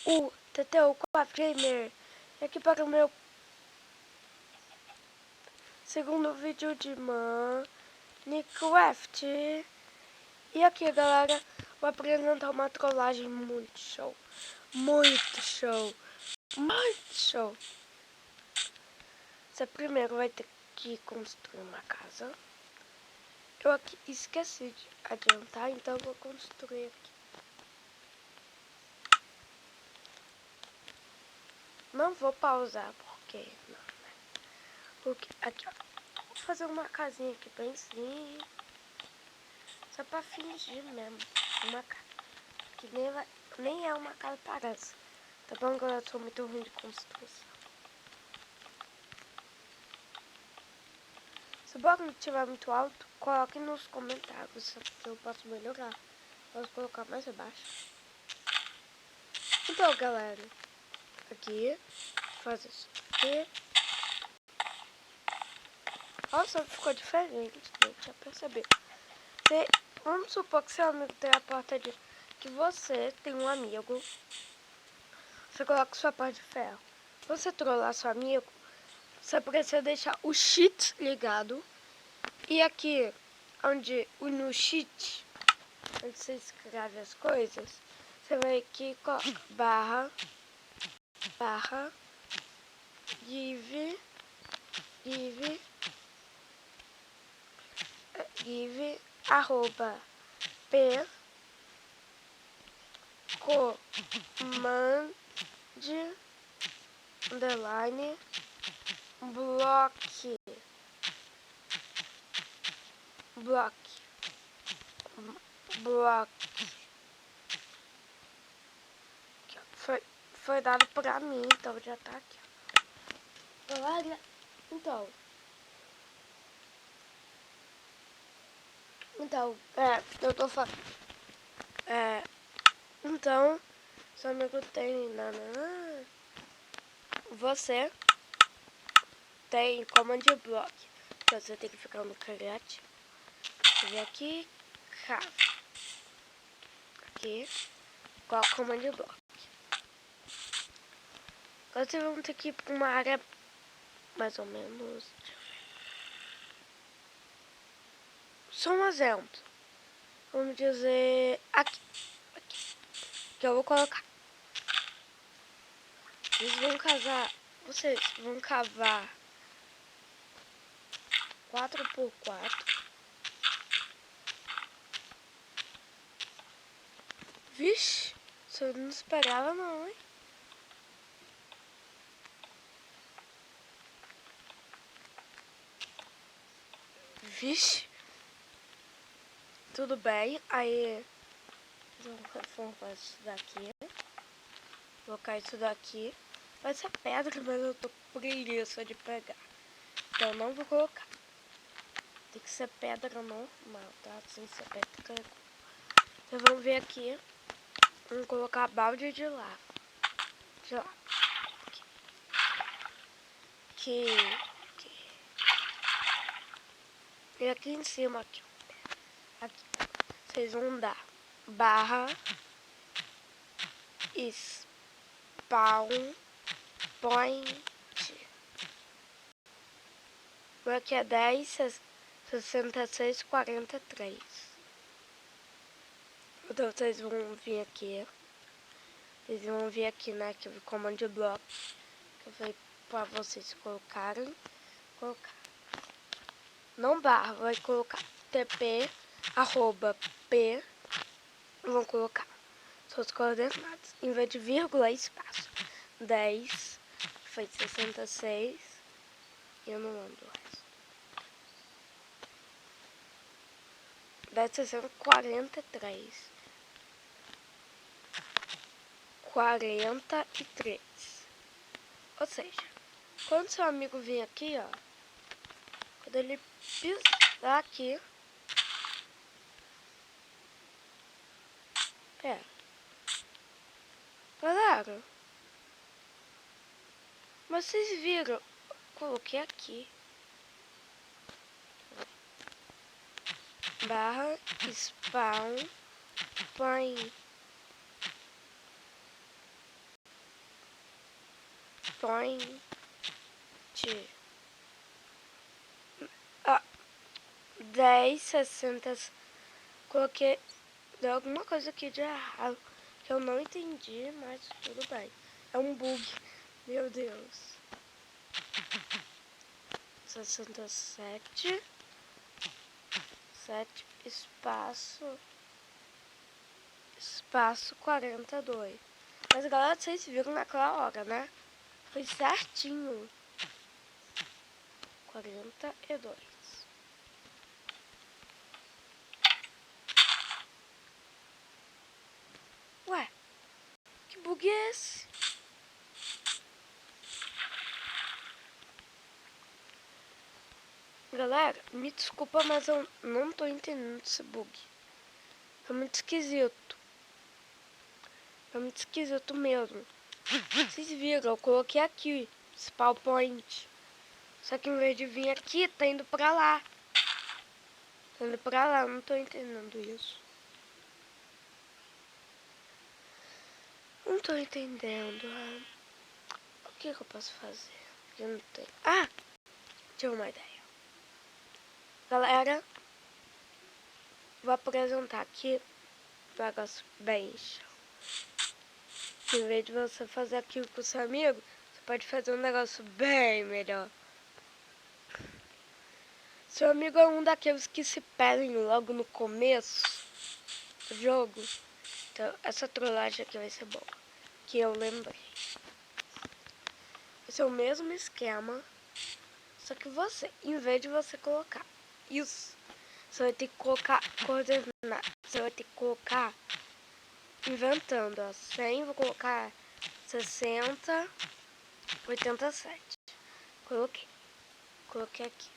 o TTU4 Gamer aqui para o meu segundo vídeo de Minecraft. E aqui, galera, vou apresentar uma trollagem muito show. Muito show. Muito show. Você primeiro vai ter que construir uma casa. Eu aqui esqueci de adiantar, então eu vou construir aqui. Não vou pausar, porque não, né? Porque aqui, ó, vou fazer uma casinha aqui bem simples. Só pra fingir mesmo. Uma casa. Que nem é uma casa, parece. Tá bom, galera? Eu sou muito ruim de construção. Se o barulho estiver muito alto, coloque nos comentários se eu posso melhorar. Posso colocar mais abaixo. Então, galera, aqui, faz isso aqui. Nossa, ficou diferente, já percebeu. Vamos supor que seu amigo tem a porta de... Que você tem um amigo. Você coloca sua porta de ferro. Você trollar seu amigo, você precisa deixar o cheat ligado. E aqui, no cheat, onde você escreve as coisas, você vai aqui, barra, give, arroba, command, underline, block. Foi dado pra mim, então já tá aqui. Galera, então, eu tô falando, então, seu amigo tem, você tem command block, então você tem que ficar no create, vem aqui, aqui, qual command block. Agora vocês vão ter que ir pra uma área mais ou menos, só um exemplo, vamos dizer, aqui, que eu vou colocar. Vocês vão cavar 4x4. Vixe, isso eu não esperava não, hein? Vixe. Tudo bem, aí vamos fazer isso daqui. Colocar isso daqui. Vai ser pedra, mas eu tô com preguiça de pegar. Então não vou colocar. Tem que ser pedra normal, tá? Sem ser pedra. Então vamos ver aqui. Vamos colocar balde de lava. Aqui. E aqui em cima, aqui. Vocês vão dar barra spawn point. Aqui é 10.66.43. Então vocês vão vir aqui. Vocês vão vir aqui, né? Que o command block. Que eu falei pra vocês colocarem. Não barra, vai colocar tp arroba p. Vão colocar suas coordenadas. Em vez de vírgula, espaço. 10 foi 66. E eu não lembro o resto. 10.643. 43. Ou seja, quando seu amigo vir aqui, ó, quando ele pisar aqui, galera, mas vocês viram, coloquei aqui, barra spawn point. PowerPoint. 10, 60. Coloquei. Deu alguma coisa aqui de errado que eu não entendi, mas tudo bem. É um bug. Meu Deus. 67. 7 espaço 42. Mas galera, vocês viram naquela hora, né? Foi certinho. 42. Ué, que bug é esse? Galera, me desculpa, mas eu não tô entendendo esse bug. Foi muito esquisito. Foi muito esquisito mesmo. Vocês viram, eu coloquei aqui esse PowerPoint. Só que em vez de vir aqui, tá indo pra lá. Tá indo pra lá, não tô entendendo isso. Não tô entendendo. O que eu posso fazer? Eu não tenho. Ah! Tive uma ideia. Galera, vou apresentar aqui um negócio bem show. Em vez de você fazer aquilo com o seu amigo, você pode fazer um negócio bem melhor. Seu amigo é um daqueles que se perdem logo no começo do jogo. Então, essa trollagem aqui vai ser boa. Que eu lembrei. Vai ser o mesmo esquema. Só que você, em vez de você colocar isso, você vai ter que colocar coordenadas. Você vai ter que colocar inventando, ó. 100, vou colocar 60, 87. Coloquei aqui.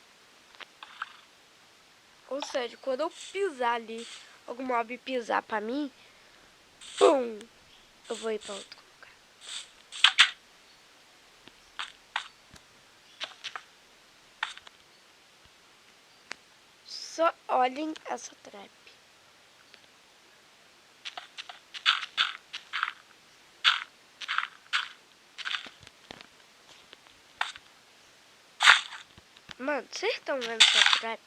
Ou seja, quando eu pisar ali, algum mob pisar pra mim, pum, eu vou ir pra outro lugar. Só olhem essa trap. Mano, vocês estão vendo essa trap?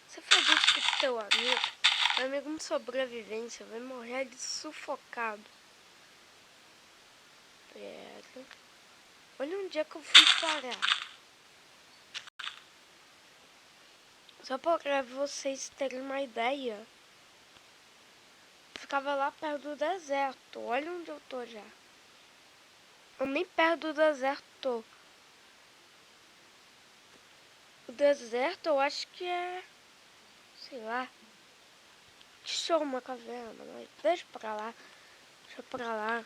Você faz isso com teu amigo. Meu amigo de sobrevivência vai morrer de sufocado. Pera. Olha onde é que eu fui parar. Só para vocês terem uma ideia. Eu ficava lá perto do deserto. Olha onde eu tô já. Eu nem perto do deserto tô. O deserto eu acho que é... sei lá. Que show uma caverna. Mas deixa pra lá. Deixa pra lá.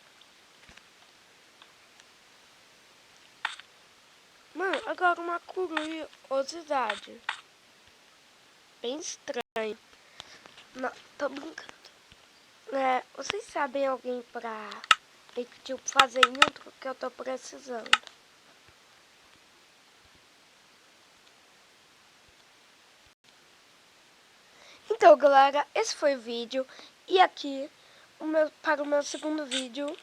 Mano, agora uma curiosidade. Bem estranho. Não, tô brincando. Vocês sabem alguém pra tipo, fazer intro que eu tô precisando? Então, galera, esse foi o vídeo. E aqui, para o meu segundo vídeo.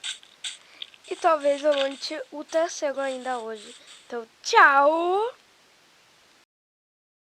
E talvez eu lance o terceiro ainda hoje. Então, tchau!